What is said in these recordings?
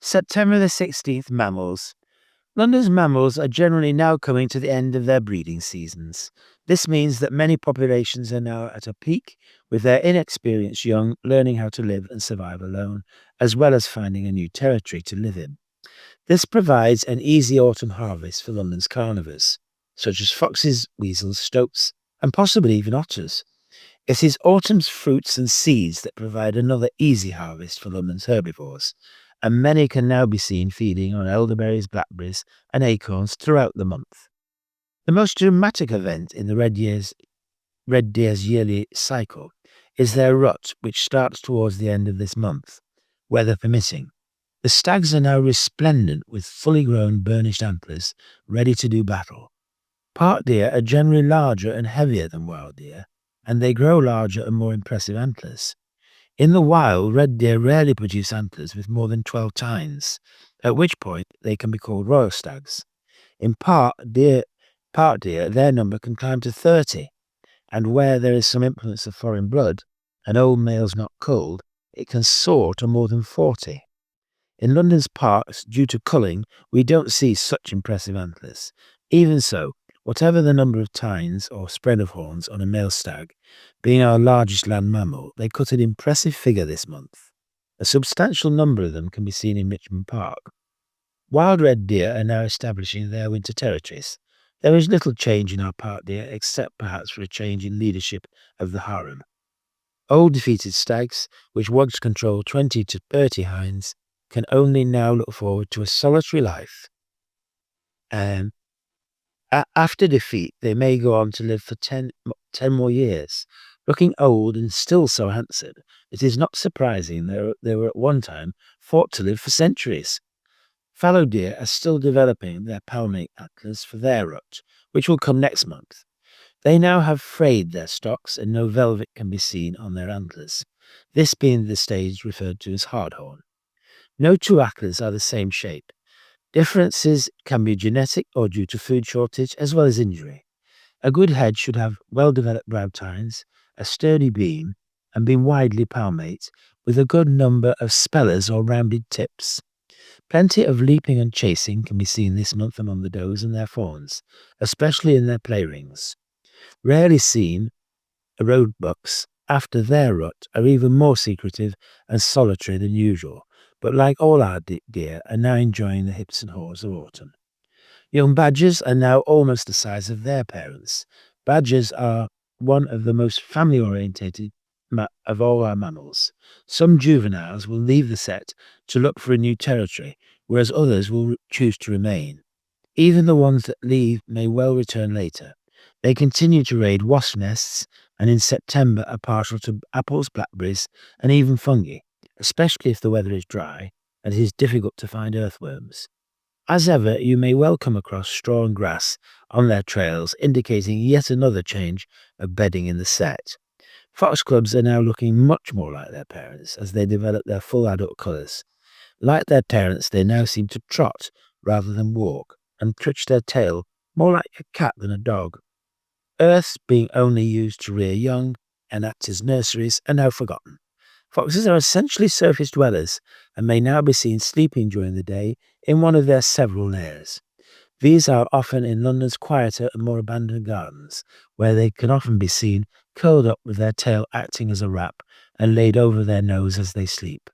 September the 16th, mammals. London's mammals are generally now coming to the end of their breeding seasons. This means that many populations are now at a peak, with their inexperienced young learning how to live and survive alone, as well as finding a new territory to live in. This provides an easy autumn harvest for London's carnivores, such as foxes, weasels, stoats, and possibly even otters. It is autumn's fruits and seeds that provide another easy harvest for London's herbivores, and many can now be seen feeding on elderberries, blackberries, and acorns throughout the month. The most dramatic event in the red deer's yearly cycle is their rut, which starts towards the end of this month, weather permitting. The stags are now resplendent with fully grown burnished antlers, ready to do battle. Park deer are generally larger and heavier than wild deer, and they grow larger and more impressive antlers. In the wild, red deer rarely produce antlers with more than 12 tines, at which point they can be called royal stags. In park deer, their number can climb to 30, and where there is some influence of foreign blood, and old males not culled, it can soar to more than 40. In London's parks, due to culling, we don't see such impressive antlers. Even so, whatever the number of tines or spread of horns on a male stag, being our largest land mammal, they cut an impressive figure this month. A substantial number of them can be seen in Richmond Park. Wild red deer are now establishing their winter territories. There is little change in our park deer, except perhaps for a change in leadership of the harem. Old defeated stags, which once controlled 20 to 30 hinds, can only now look forward to a solitary life. After defeat, they may go on to live for 10 more years. Looking old and still so handsome, it is not surprising they were at one time thought to live for centuries. Fallow deer are still developing their palmate antlers for their rut, which will come next month. They now have frayed their stocks and no velvet can be seen on their antlers, this being the stage referred to as hardhorn. No two antlers are the same shape. Differences can be genetic or due to food shortage as well as injury. A good head should have well-developed brow tines, a sturdy beam, and be widely palmate, with a good number of spellers or rounded tips. Plenty of leaping and chasing can be seen this month among the does and their fawns, especially in their play rings. Rarely seen, roebucks after their rut are even more secretive and solitary than usual, but like all our deer are now enjoying the hips and haws of autumn. Young badgers are now almost the size of their parents. Badgers are one of the most family-orientated of all our mammals. Some juveniles will leave the set to look for a new territory, whereas others will choose to remain. Even the ones that leave may well return later. They continue to raid wasp nests and in September are partial to apples, blackberries, and even fungi, especially if the weather is dry and it is difficult to find earthworms. As ever, you may well come across straw and grass on their trails, indicating yet another change of bedding in the set. Foxcubs are now looking much more like their parents as they develop their full adult colours. Like their parents, they now seem to trot rather than walk, and twitch their tail more like a cat than a dog. Earths, being only used to rear young and act as nurseries, are now forgotten. Foxes are essentially surface dwellers and may now be seen sleeping during the day in one of their several lairs. These are often in London's quieter and more abandoned gardens, where they can often be seen curled up with their tail acting as a wrap and laid over their nose as they sleep.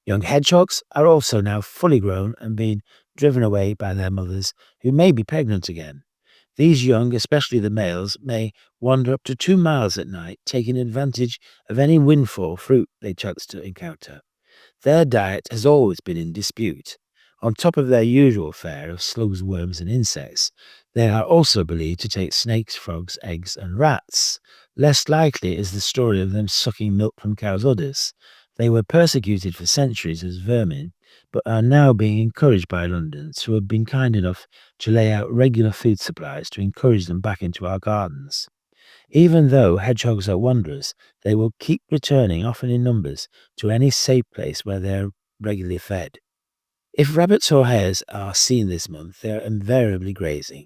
Young hedgehogs are also now fully grown and being driven away by their mothers, who may be pregnant again. These young, especially the males, may wander up to 2 miles at night, taking advantage of any windfall fruit they chance to encounter. Their diet has always been in dispute. On top of their usual fare of slugs, worms, and insects, they are also believed to take snakes, frogs, eggs, and rats. Less likely is the story of them sucking milk from cows' udders. They were persecuted for centuries as vermin, but are now being encouraged by Londoners who have been kind enough to lay out regular food supplies to encourage them back into our gardens. Even though hedgehogs are wanderers, they will keep returning, often in numbers, to any safe place where they are regularly fed. If rabbits or hares are seen this month, they are invariably grazing.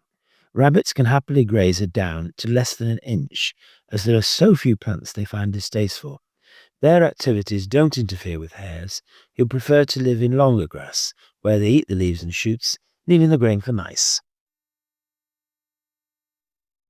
Rabbits can happily graze a down to less than an inch, as there are so few plants they find distasteful. Their activities don't interfere with hares, who prefer to live in longer grass, where they eat the leaves and shoots, leaving the grain for mice.